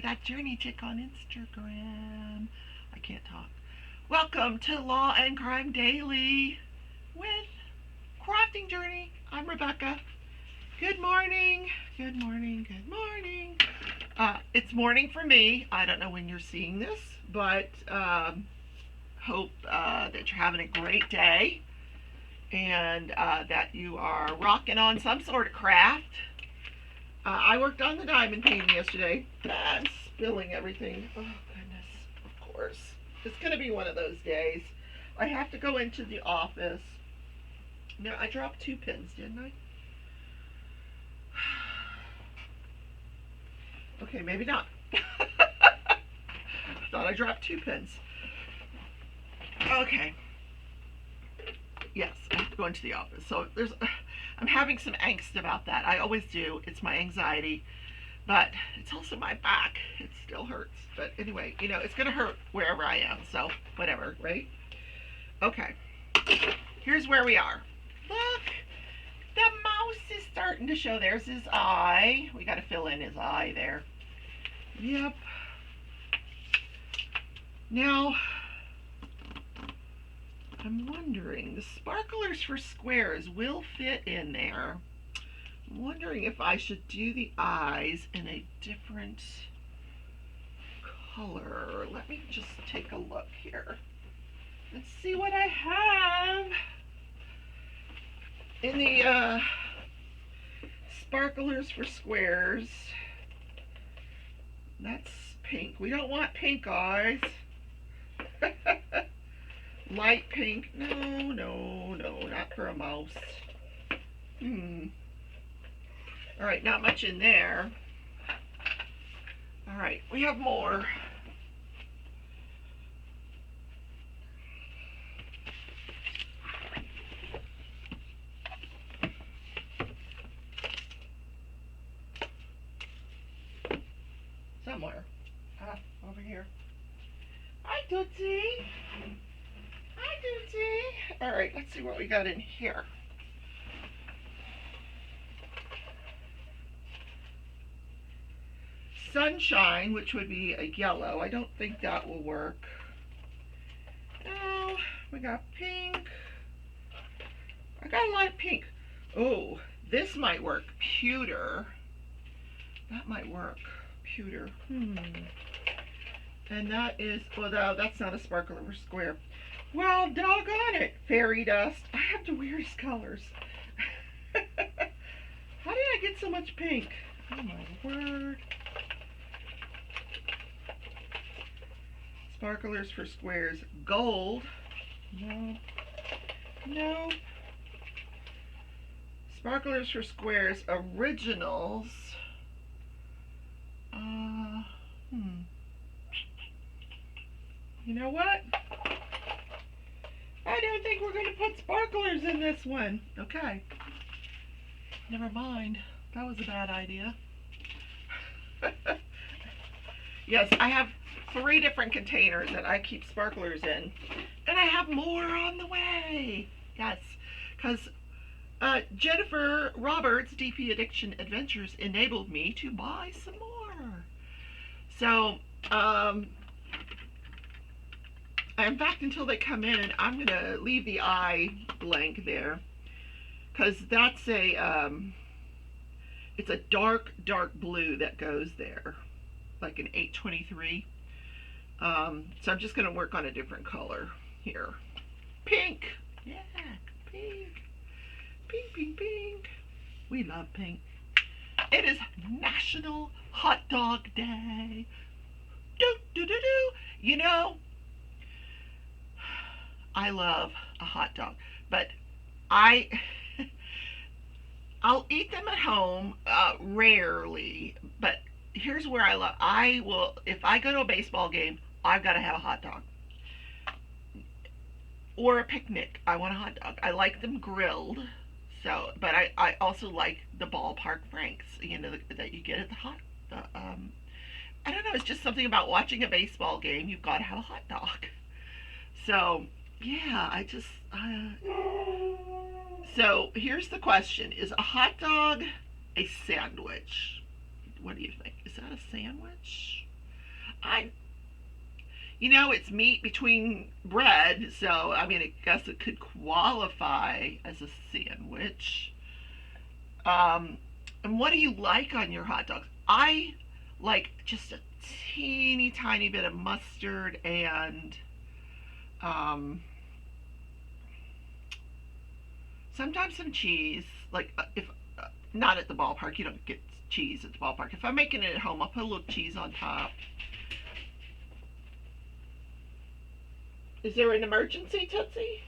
that journey chick on Instagram. I can't talk. Welcome to Law and Crime Daily with Crafting Journey. I'm Rebecca. Good morning. Good morning. Good morning. It's morning for me. I don't know when you're seeing this, but hope that you're having a great day and that you are rocking on some sort of craft. I worked on the diamond painting yesterday. I'm spilling everything. Oh, goodness. Of course. It's going to be one of those days. I have to go into the office. Now, I dropped 2 pins, didn't I? Okay, maybe not. Thought I dropped 2 pins. Okay. Yes, I have to go into the office. So I'm having some angst about that. I always do. It's my anxiety. But it's also my back. It still hurts. But anyway, it's going to hurt wherever I am. So whatever, right? Okay. Here's where we are. Look. The mouse is starting to show. There's his eye. We got to fill in his eye there. Yep. Now, I'm wondering, the sparklers for squares will fit in there. I'm wondering if I should do the eyes in a different color. Let me just take a look here. Let's see what I have. In the sparklers for squares, that's pink. We don't want pink eyes. Light pink. No, not for a mouse. Alright, not much in there. Alright, we have more. Somewhere. Over here. Hi, Tootsie. Hi, Tootsie. Alright, let's see what we got in here. Sunshine, which would be a yellow. I don't think that will work. No, we got pink. I got a lot of pink. Oh, this might work. Pewter. That might work. Pewter. And that is, well, no, that's not a sparkler or square. Well, doggone it. Fairy dust. I have the weirdest colors. How did I get so much pink? Oh, my word. Sparklers for squares. Gold. No. Sparklers for squares. Originals. You know what? I don't think we're going to put sparklers in this one. Okay. Never mind. That was a bad idea. Yes, I have 3 different containers that I keep sparklers in. And I have more on the way. Yes, because Jennifer Roberts, DP Addiction Adventures, enabled me to buy some more. So, in fact, until they come in, I'm going to leave the eye blank there. Because that's it's a dark blue that goes there. Like an 823. So I'm just going to work on a different color here. Pink. Yeah, pink. Pink. We love pink. It is National Hot Dog Day. You know, I love a hot dog, but I'll eat them at home rarely, but here's where I will, if I go to a baseball game, I've got to have a hot dog. Or a picnic. I want a hot dog. I like them grilled. So, but I also like the ballpark franks, that you get at I don't know, it's just something about watching a baseball game. You've got to have a hot dog. So, yeah, so here's the question. Is a hot dog a sandwich? What do you think? Is that a sandwich? I, it's meat between bread, so I mean, I guess it could qualify as a sandwich. Um, and what do you like on your hot dogs? I like just a teeny tiny bit of mustard and um, sometimes some cheese. Like if not at the ballpark, you don't get cheese at the ballpark. If I'm making it at home, I'll put a little cheese on top. Is there an emergency, Tootsie?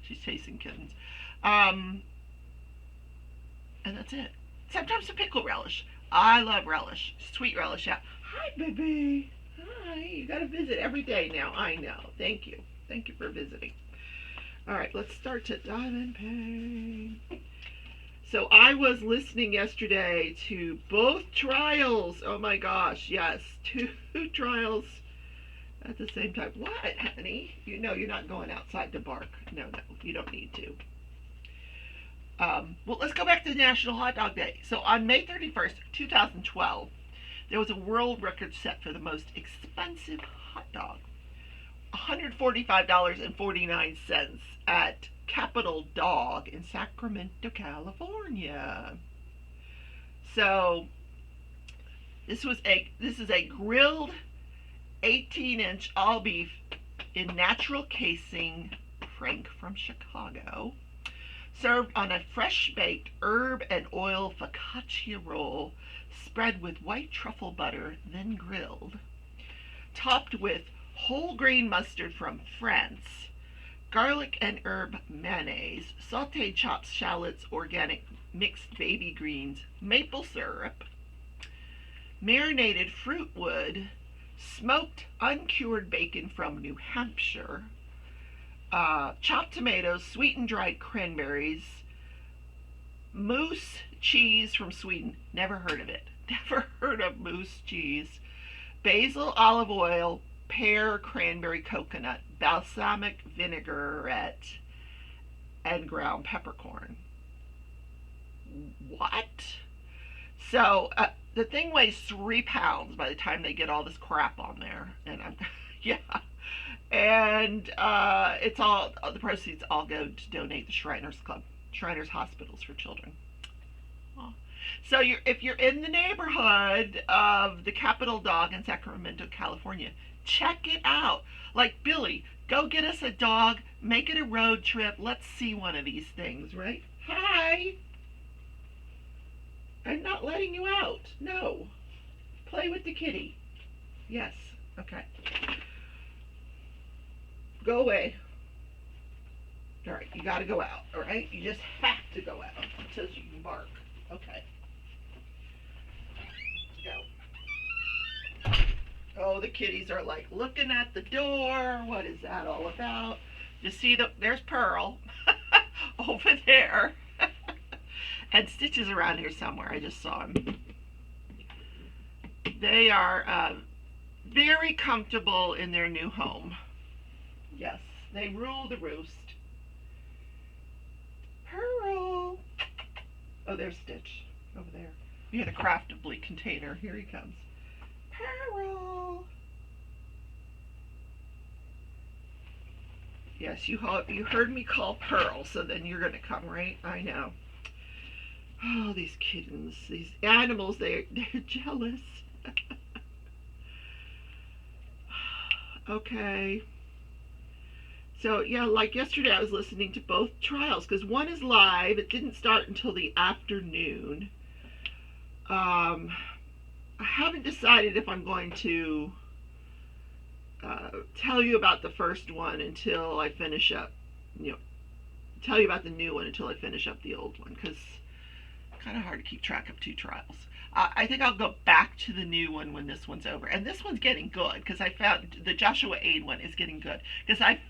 She's chasing kittens. Um, and that's it. Sometimes some pickle relish. I love relish. Sweet relish, yeah. Hi, baby. Hi. You got to visit every day now. I know. Thank you. Thank you for visiting. All right, let's start to Diamond Pain. So I was listening yesterday to both trials. Oh my gosh, yes. 2 trials at the same time. What, honey? You know you're not going outside to bark. No, you don't need to. Well, let's go back to National Hot Dog Day. So on May 31st, 2012, there was a world record set for the most expensive hot dog. $145.49 at Capital Dog in Sacramento, California. So this is a grilled 18-inch all beef in natural casing, Frank from Chicago, served on a fresh baked herb and oil focaccia roll, spread with white truffle butter, then grilled, topped with whole grain mustard from France, garlic and herb mayonnaise, sauteed chopped shallots, organic mixed baby greens, maple syrup, marinated fruit wood, smoked uncured bacon from New Hampshire, chopped tomatoes, sweetened dried cranberries, moose cheese from Sweden. Never heard of it. Never heard of moose cheese. Basil, olive oil, pear, cranberry, coconut, balsamic vinaigrette, and ground peppercorn. What? So the thing weighs 3 pounds by the time they get all this crap on there, and I'm yeah. And it's all the proceeds all go to donate to Shriners Club, Shriners Hospitals for Children. Oh. So if you're in the neighborhood of the Capital Dog in Sacramento, California, check it out. Like, Billy, go get us a dog, make it a road trip. Let's see one of these things, right? Hi. I'm not letting you out. No. Play with the kitty. Yes. Okay. Go away. All right, you got to go out, all right? You just have to go out until you can bark. Okay. Go. Oh, the kitties are like looking at the door. What is that all about? You see, there's Pearl over there. And Stitch is around here somewhere. I just saw him. They are very comfortable in their new home. Yes, they rule the roost. Pearl. Oh, there's Stitch over there. We had a craftably container. Here he comes. Pearl. Yes, you heard me call Pearl, so then you're going to come, right? I know. Oh, these kittens, these animals, they're jealous. Okay. So, yeah, like yesterday I was listening to both trials, because one is live. It didn't start until the afternoon. I haven't decided if I'm going to tell you about the first one until I finish up, tell you about the new one until I finish up the old one, because it's kind of hard to keep track of 2 trials. I think I'll go back to the new one when this one's over. And this one's getting good, because I found the Joshua Aid one is getting good, because I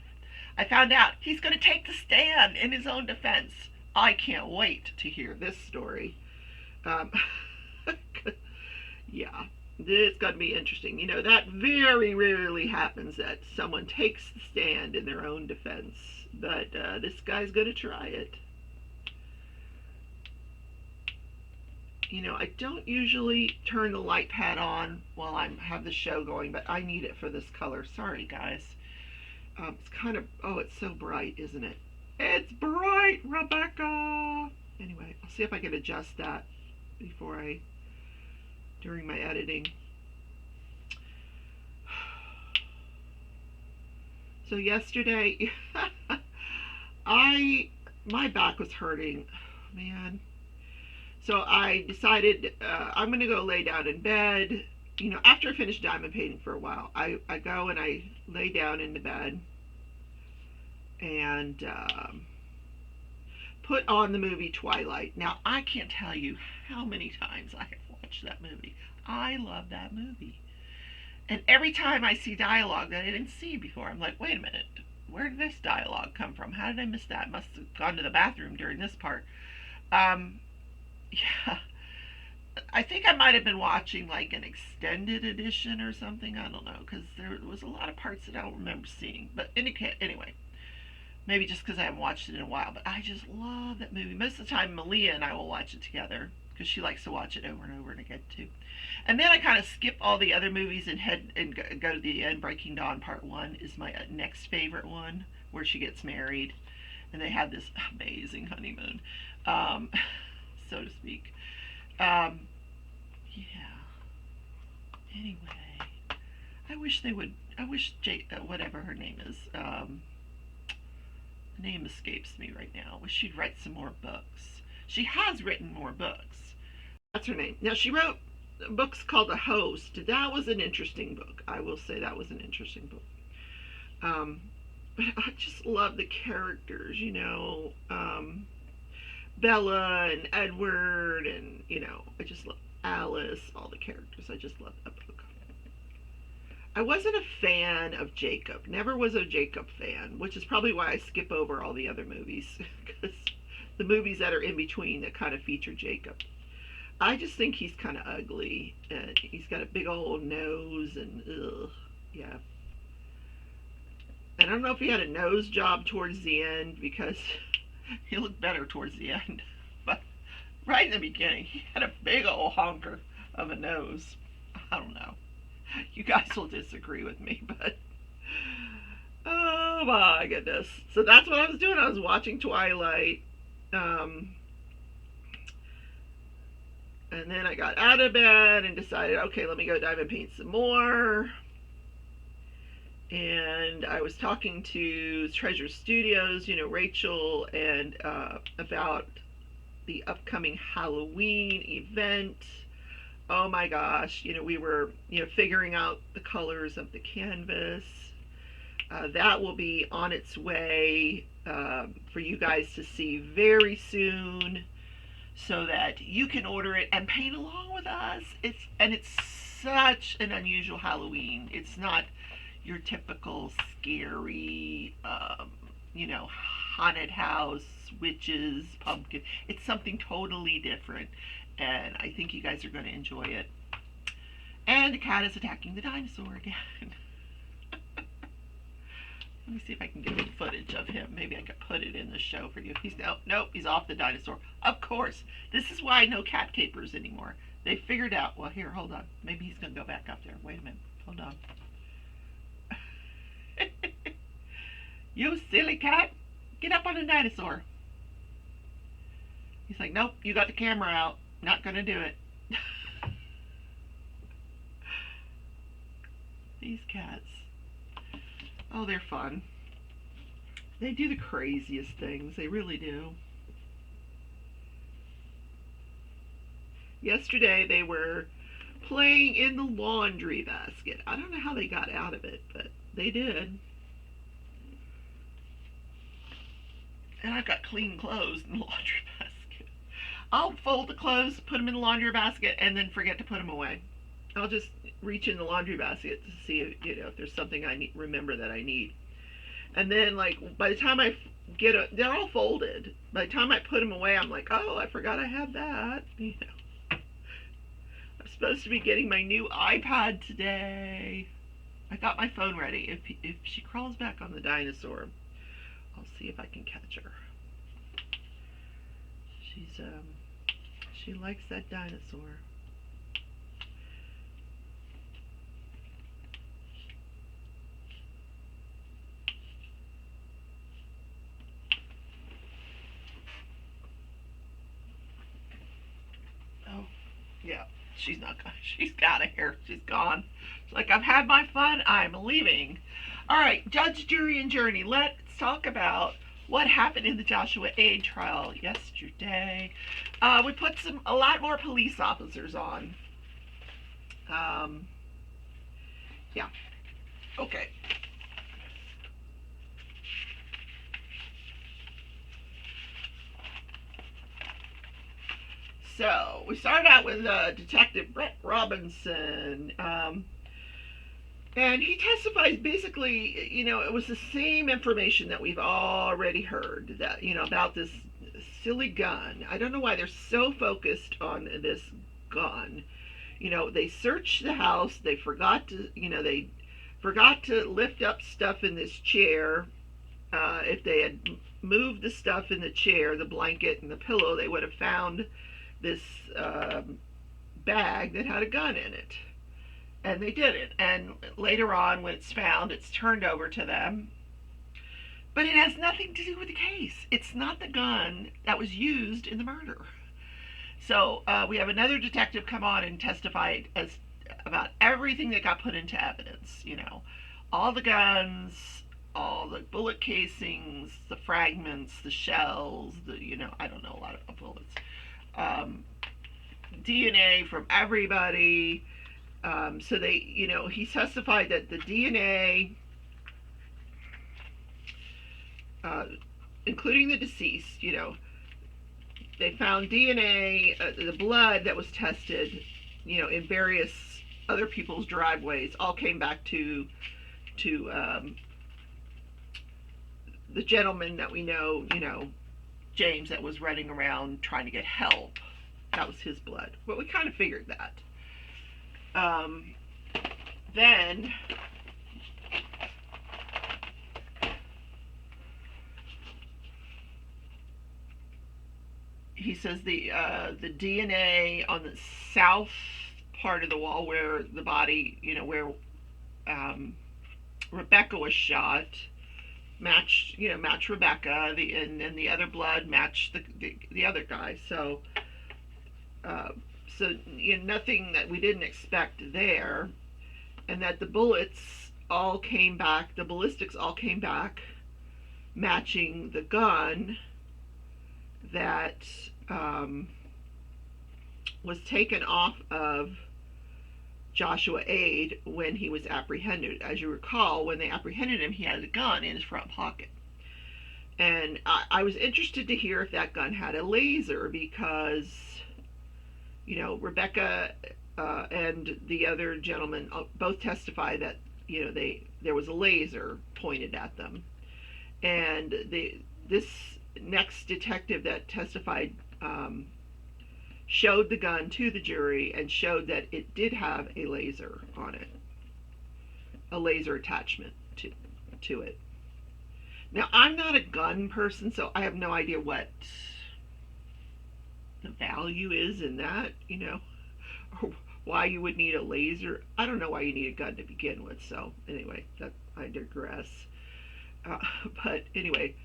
found out he's going to take the stand in his own defense. I can't wait to hear this story. Yeah, it's going to be interesting. That very rarely happens, that someone takes the stand in their own defense. But this guy's going to try it. You know, I don't usually turn the light pad on while I have the show going, but I need it for this color. Sorry, guys. It's kind of, oh, it's so bright, isn't it? It's bright, Rebecca. Anyway, I'll see if I can adjust that during my editing. So yesterday, my back was hurting, man. So I decided I'm going to go lay down in bed. You know, after I finish diamond painting for a while, I go and I lay down in the bed and put on the movie Twilight. Now, I can't tell you how many times I have watched that movie. I love that movie. And every time I see dialogue that I didn't see before, I'm like, wait a minute, where did this dialogue come from? How did I miss that? Must have gone to the bathroom during this part. Yeah, I think I might have been watching like an extended edition or something. I don't know, because there was a lot of parts that I don't remember seeing. But anyway, maybe just because I haven't watched it in a while. But I just love that movie. Most of the time, Malia and I will watch it together because she likes to watch it over and over and again too. And then I kind of skip all the other movies and go to the end. Breaking Dawn Part 1 is my next favorite one, where she gets married and they have this amazing honeymoon. So to speak. Yeah. Anyway, I wish whatever her name is, the name escapes me right now. I wish she'd write some more books. She has written more books. That's her name. Now, she wrote books called The Host. That was an interesting book. I will say that was an interesting book. But I just love the characters, you know. Bella and Edward, and I just love Alice, all the characters. I just love that book. I wasn't a fan of Jacob. Never was a Jacob fan, which is probably why I skip over all the other movies, because the movies that are in between that kind of feature Jacob. I just think he's kind of ugly, and he's got a big old nose, and yeah. And I don't know if he had a nose job towards the end, because he looked better towards the end. But right in the beginning, he had a big old honker of a nose. I don't know. You guys will disagree with me, but oh my goodness. So that's what I was doing. I was watching Twilight. And then I got out of bed and decided, okay, let me go diamond paint some more. And I was talking to Treasure Studios, Rachel, and about the upcoming Halloween event. Oh my gosh, we were, figuring out the colors of the canvas. That will be on its way for you guys to see very soon, so that you can order it and paint along with us. It's such an unusual Halloween. It's not your typical scary, haunted house, witches, pumpkin. It's something totally different, and I think you guys are going to enjoy it. And the cat is attacking the dinosaur again. Let me see if I can get some footage of him. Maybe I could put it in the show for you. Nope, he's off the dinosaur. Of course. This is why no cat capers anymore. They figured out, well, here, hold on. Maybe he's going to go back up there. Wait a minute. Hold on. You silly cat, get up on the dinosaur. He's like, nope, you got the camera out. Not gonna do it. These cats. Oh, they're fun. They do the craziest things. They really do. Yesterday they were playing in the laundry basket. I don't know how they got out of it, but they did. And I've got clean clothes in the laundry basket. I'll fold the clothes, put them in the laundry basket, and then forget to put them away. I'll just reach in the laundry basket to see if there's something I remember that I need. And then, by the time I they're all folded. By the time I put them away, I'm like, oh, I forgot I had that. I'm supposed to be getting my new iPad today. I got my phone ready. If she crawls back on the dinosaur, I'll see if I can catch her. She likes that dinosaur. Oh, yeah. She's not gone. She's out of here. She's gone. It's like, I've had my fun. I'm leaving. All right, Judge, Jury, and Journey. Let's talk about what happened in the Joshua Aid trial yesterday. We put a lot more police officers on. Yeah. Okay. So we started out with Detective Brett Robinson. And he testifies basically, it was the same information that we've already heard, that, about this silly gun. I don't know why they're so focused on this gun. They searched the house, they forgot to lift up stuff in this chair. If they had moved the stuff in the chair, the blanket and the pillow, they would have found this bag that had a gun in it. And they didn't. And later on, when it's found, it's turned over to them. But it has nothing to do with the case. It's not the gun that was used in the murder. So we have another detective come on and testify about everything that got put into evidence. All the guns, all the bullet casings, the fragments, the shells, I don't know a lot of bullets. DNA from everybody. So he testified that the DNA, including the deceased, they found DNA, the blood that was tested, in various other people's driveways, all came back to the gentleman that we know, James, that was running around trying to get help. That was his blood. But we kind of figured that. Then he says the DNA on the south part of the wall where the body, where Rebecca was shot, matched Rebecca, and then the other blood matched the other guy. So nothing that we didn't expect there, and that the bullets all came back, the ballistics all came back matching the gun that was taken off of Joshua Aid when he was apprehended. As you recall, when they apprehended him, he had a gun in his front pocket. And I was interested to hear if that gun had a laser, because Rebecca and the other gentleman both testify that there was a laser pointed at them, and this next detective that testified showed the gun to the jury and showed that it did have a laser on it, a laser attachment to it. Now, I'm not a gun person, so I have no idea what the value is in that, or why you would need a laser. I don't know why you need a gun to begin with. So anyway, that I digress. But anyway,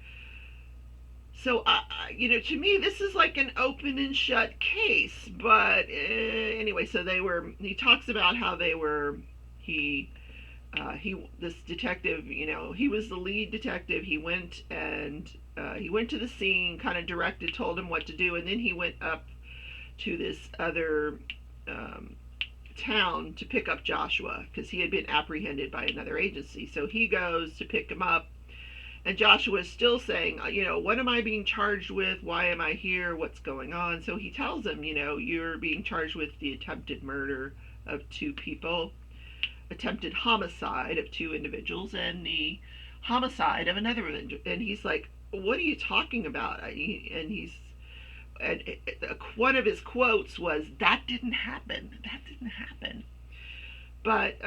so to me, this is like an open and shut case. But anyway, so he talks about how this detective, he was the lead detective. He went to the scene, kind of directed, told him what to do, and then he went up to this other town to pick up Joshua, because he had been apprehended by another agency. So he goes to pick him up, and Joshua is still saying, what am I being charged with? Why am I here? What's going on? So he tells him, you're being charged with the attempted murder of 2 people, attempted homicide of 2 individuals, and the homicide of another individual. And he's like, what are you talking about? And one of his quotes was, that didn't happen. But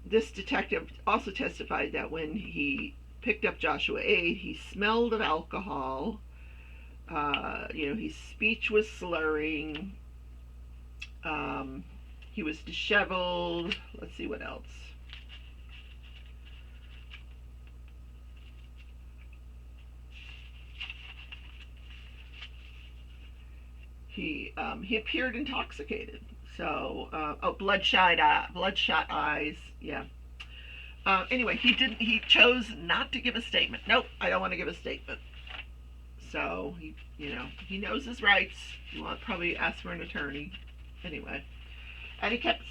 this detective also testified that when he picked up Joshua Aid, he smelled of alcohol. His speech was slurring. He was disheveled. Let's see what else. He appeared intoxicated. So bloodshot eyes. Yeah. Anyway, he chose not to give a statement. Nope, I don't want to give a statement. So he knows his rights. He will probably ask for an attorney. Anyway, and he kept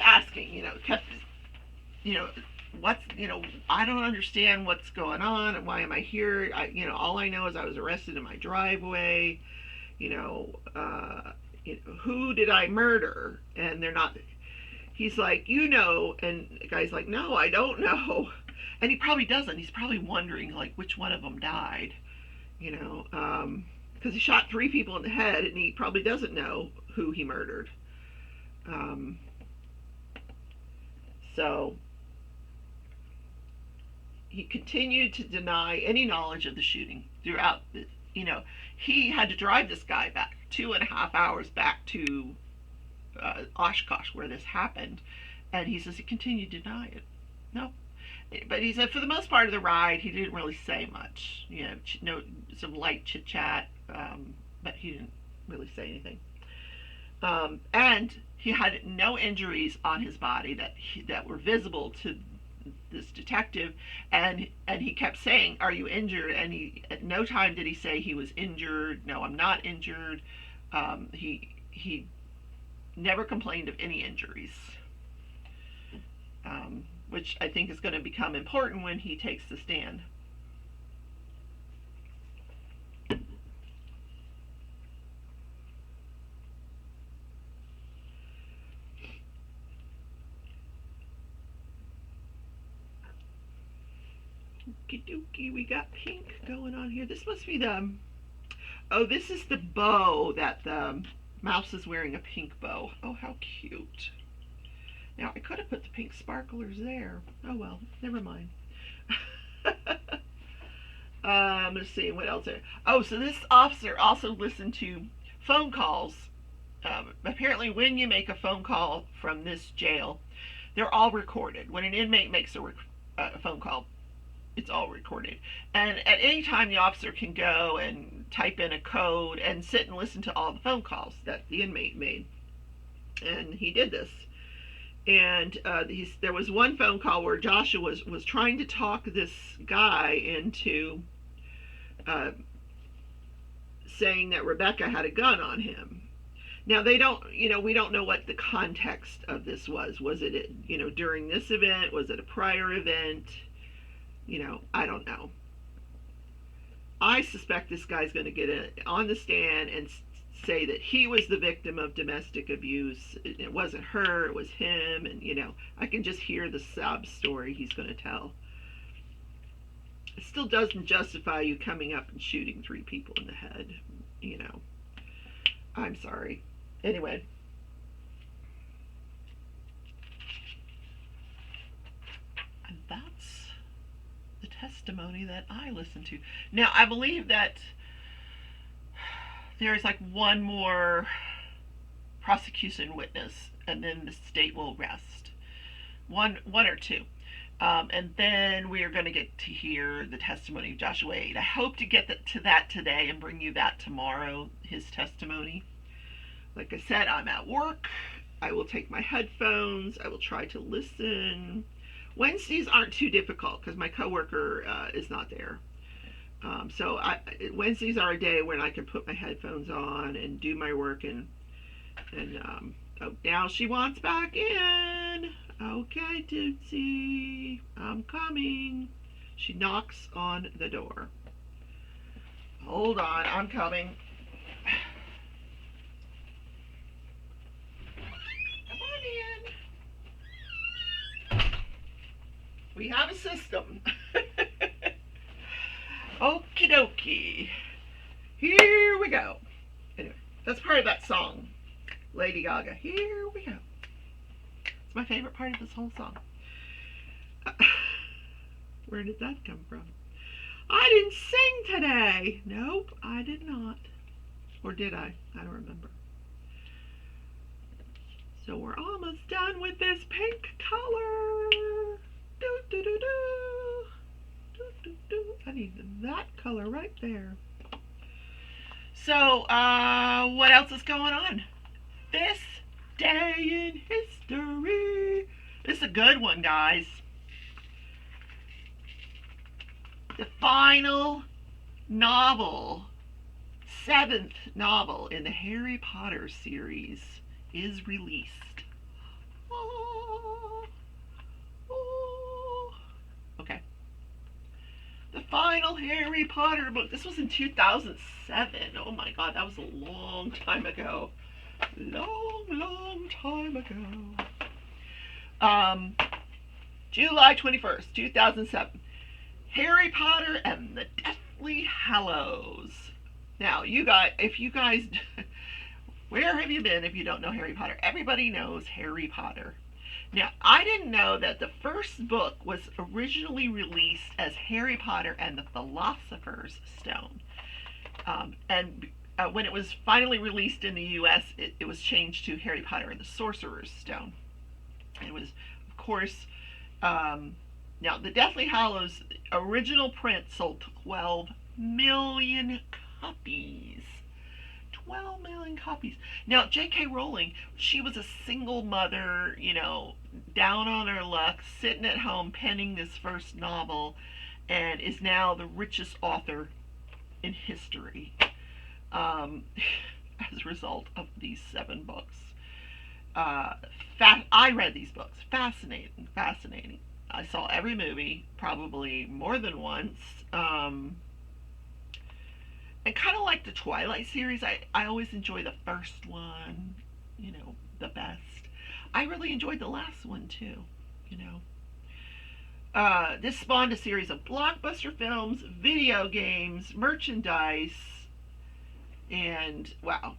asking. What's I don't understand what's going on and why am I here. All I know is I was arrested in my driveway. Who did I murder? And they're not. He's like, and the guy's like, no, I don't know. And he probably doesn't. He's probably wondering, like, which one of them died, because he shot 3 people in the head, and he probably doesn't know who he murdered. So he continued to deny any knowledge of the shooting throughout the, he had to drive this guy back 2.5 hours back to Oshkosh, where this happened, and he says he continued to deny it. No, but he said for the most part of the ride he didn't really say much. Some light chit chat, but he didn't really say anything. And he had no injuries on his body that were visible to this detective, and he kept saying, "Are you injured?" And at no time did he say he was injured. No, I'm not injured. He never complained of any injuries, which I think is going to become important when he takes the stand. Okie dokie, we got pink going on here. This must be this is the bow that the mouse is wearing, a pink bow. Oh, how cute. Now, I could have put the pink sparklers there. Oh, well, never mind. Let's see, what else there? Oh, so this officer also listened to phone calls. Apparently, when you make a phone call from this jail, they're all recorded. When an inmate makes a phone call, it's all recorded. And at any time, the officer can go and type in a code and sit and listen to all the phone calls that the inmate made. And he did this. And there was one phone call where Joshua was trying to talk this guy into saying that Rebecca had a gun on him. Now, we don't know what the context of this was. Was it, during this event? Was it a prior event? I don't know. I suspect this guy's going to get on the stand and say that he was the victim of domestic abuse. It wasn't her, it was him. And, I can just hear the sob story he's going to tell. It still doesn't justify you coming up and shooting 3 people in the head. I'm sorry. Anyway. And that's the testimony that I listened to. Now, I believe that there's like one more prosecution witness, and then the state will rest. One or two. And then we are going to get to hear the testimony of Joshua Wade. I hope to get to that today and bring you that tomorrow, his testimony. Like I said, I'm at work. I will take my headphones. I will try to listen. Wednesdays aren't too difficult because my coworker is not there. So Wednesdays are a day when I can put my headphones on and do my work. And now she wants back in. Okay, Tootsie, I'm coming. She knocks on the door. Hold on, I'm coming. Come on in. We have a system. Okie dokie. Here we go. Anyway, that's part of that song. Lady Gaga. Here we go. It's my favorite part of this whole song. Where did that come from? I didn't sing today. Nope, I did not. Or did I? I don't remember. So we're almost done with this pink color. Do, do, do, do. Do, do, do. I need that color right there. So, what else is going on? This day in history. This is a good one, guys. The final novel, 7th novel in the Harry Potter series is released. Oh, oh. Okay. The final Harry Potter book. This was in 2007. Oh my God, that was a long time ago. Long time ago. July 21st, 2007. Harry Potter and the Deathly Hallows. Now, if you guys, where have you been if you don't know Harry Potter? Everybody knows Harry Potter. Now, I didn't know that the first book was originally released as Harry Potter and the Philosopher's Stone. When it was finally released in the U.S., it was changed to Harry Potter and the Sorcerer's Stone. It was, of course, now the Deathly Hallows original print sold 12 million copies. 12 million copies. Now, J.K. Rowling, she was a single mother, down on her luck, sitting at home penning this first novel, and is now the richest author in history as a result of these 7 books. I read these books. Fascinating. I saw every movie, probably more than once. And kind of like the Twilight series, I always enjoy the first one, the best. I really enjoyed the last one too, This spawned a series of blockbuster films, video games, merchandise, and wow.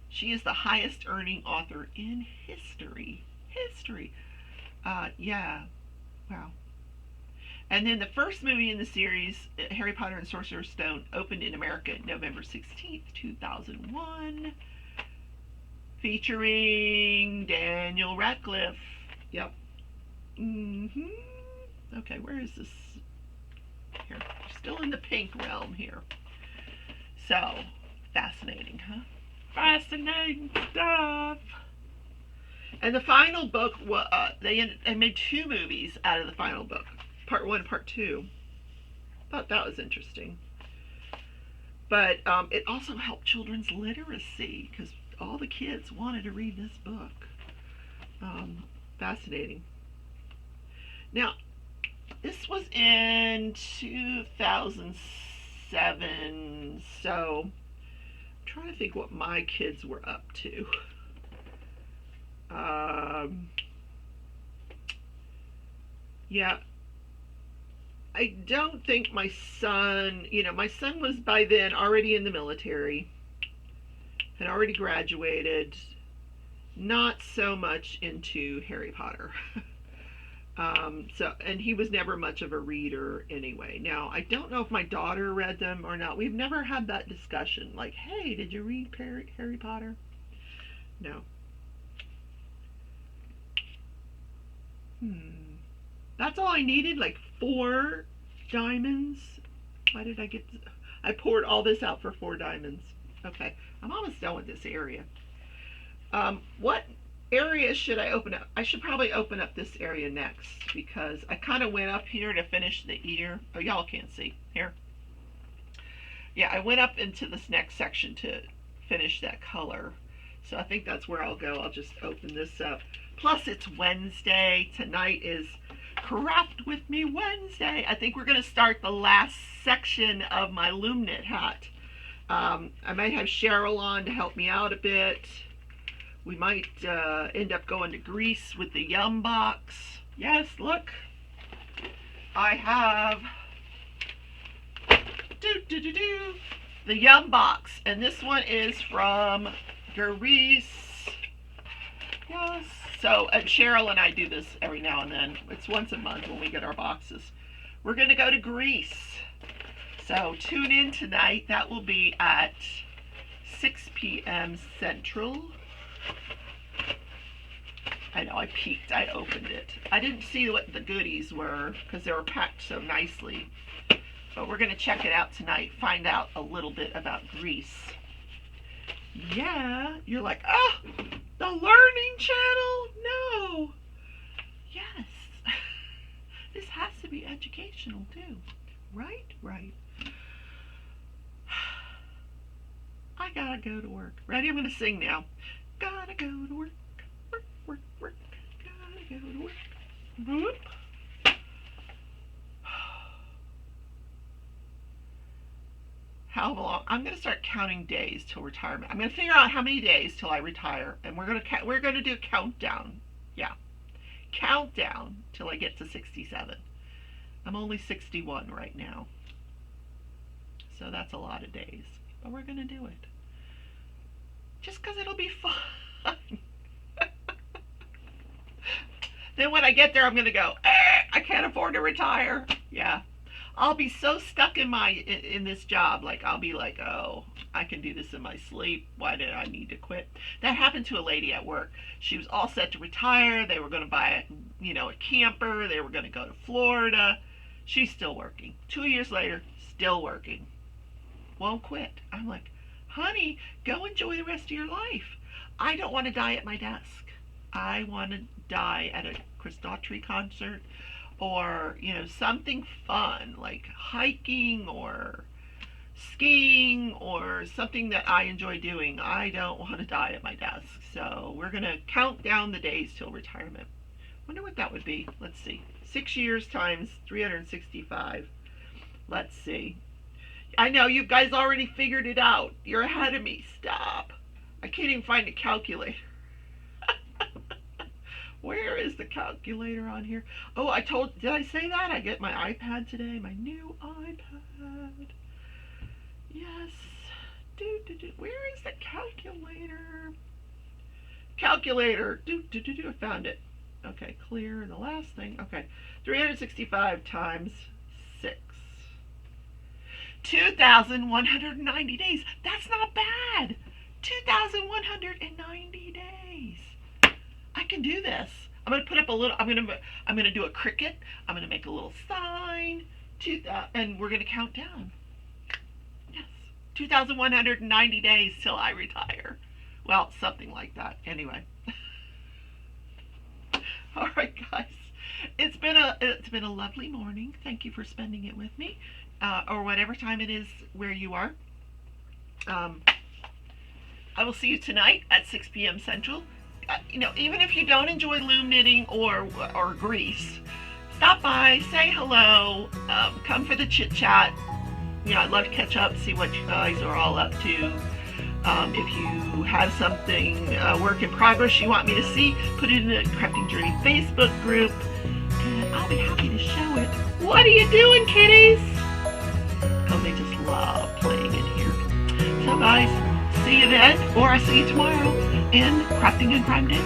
She is the highest earning author in history. Yeah, wow. And then the first movie in the series, Harry Potter and Sorcerer's Stone, opened in America November 16th, 2001, featuring Daniel Radcliffe. Yep. Okay, where is this? Here, we're still in the pink realm here. So, fascinating, huh? Fascinating stuff. And the final book, they made 2 movies out of the final book. Part 1, Part 2. Thought that was interesting. But it also helped children's literacy because all the kids wanted to read this book. Fascinating. Now, this was in 2007, so I'm trying to think what my kids were up to. Yeah. I don't think my son was by then already in the military, had already graduated, not so much into Harry Potter. And he was never much of a reader anyway. Now, I don't know if my daughter read them or not. We've never had that discussion, like, hey, did you read Harry Potter? No. That's all I needed, like 4 diamonds. Why did I poured all this out for 4 diamonds. Okay, I'm almost done with this area. What area should I open up? I should probably open up this area next because I kind of went up here to finish the ear. Oh, y'all can't see. Here. Yeah, I went up into this next section to finish that color. So I think that's where I'll go. I'll just open this up. Plus, it's Wednesday. Tonight is Craft With Me Wednesday. I think we're going to start the last section of my Loom knit hat. I might have Cheryl on to help me out a bit. We might end up going to Greece with the Yum box. Yes, look. I have the Yum box. And this one is from Greece. Yes. So Cheryl and I do this every now and then. It's once a month when we get our boxes. We're going to go to Greece. So tune in tonight. That will be at 6 p.m. Central. I know, I peeked. I opened it. I didn't see what the goodies were because they were packed so nicely. But we're going to check it out tonight. Find out a little bit about Greece. Yeah. You're like, oh, the Learning Channel? No. Yes. This has to be educational too. Right? Right. I gotta go to work. Ready? I'm gonna sing now. Gotta go to work. Work, work, work. Gotta go to work. Whoop. How long? I'm gonna start counting days till retirement. I'm gonna figure out how many days till I retire, and we're gonna do a countdown. Yeah, countdown till I get to 67. I'm only 61 right now, so that's a lot of days. But we're gonna do it. Just because it'll be fun. Then when I get there, I'm gonna go, I can't afford to retire. Yeah. I'll be so stuck in this job, like I'll be like, oh, I can do this in my sleep. Why did I need to quit? That happened to a lady at work. She was all set to retire. They were going to buy a camper. They were going to go to Florida. She's still working. 2 years later, still working. Won't quit. I'm like, honey, go enjoy the rest of your life. I don't want to die at my desk. I want to die at a Chris Daughtry concert, or something fun like hiking or skiing or something that I enjoy doing. I don't want to die at my desk. So we're gonna count down the days till retirement. Wonder what that would be. Let's see. 6 years times 365. Let's see. I know you guys already figured it out. You're ahead of me. Stop. I can't even find a calculator. Where is the calculator on here? Oh, did I say that? I get my iPad today, my new iPad. Yes. Where is the calculator? Calculator. I found it. Okay, clear. The last thing. Okay. 365 times 6. 2,190 days. That's not bad. 2,190 days. I can do this. I'm gonna put up a little. I'm gonna do a cricket. I'm gonna make a little sign. And we're gonna count down. Yes, 2,190 days till I retire. Well, something like that. Anyway. All right, guys. It's been a lovely morning. Thank you for spending it with me, or whatever time it is where you are. I will see you tonight at 6 p.m. Central. Even if you don't enjoy loom knitting or Greece, stop by, say hello, come for the chit chat. I'd love to catch up, see what you guys are all up to. If you have something, work in progress you want me to see, put it in the Crafting Journey Facebook group, and I'll be happy to show it. What are you doing, kitties? Oh, they just love playing in here. So guys, see you then, or I see you tomorrow in Crafting and Crime Daily.